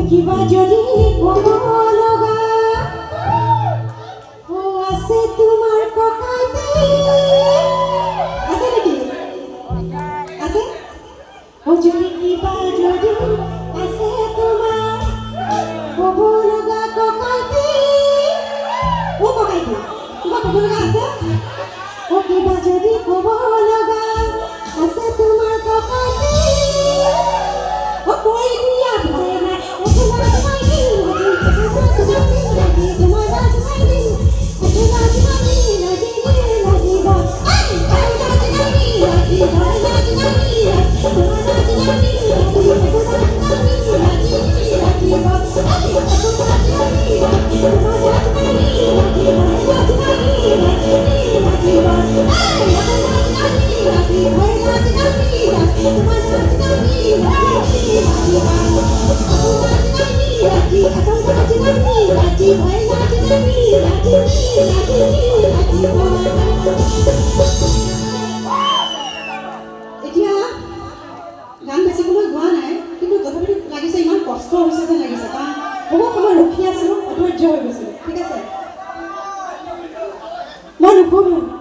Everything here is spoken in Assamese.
কিবা যদি ক'ব লগা আছে তোমাৰ ককাইতে আছে নেকি আছে যদি কিবা যদি আছে তোমাৰ ক'ব লগা ককাইতে ককাইতে কিবা ক'ব লগা আছে কিবা যদি ক'ব লগা আছে তোমাৰ ককাইতে কৈ দিয়া ভয় নাই এতিয়া গান বেছিবলৈ গোৱা নাই কিন্তু তথাপিতো লাগিছে ইমান কষ্ট হৈছে যেন লাগিছে কাৰণ বহু সময় ৰখি আছিলোঁ অধৈৰ্য হৈ গৈছিলোঁ ঠিক আছে মই নুশুনো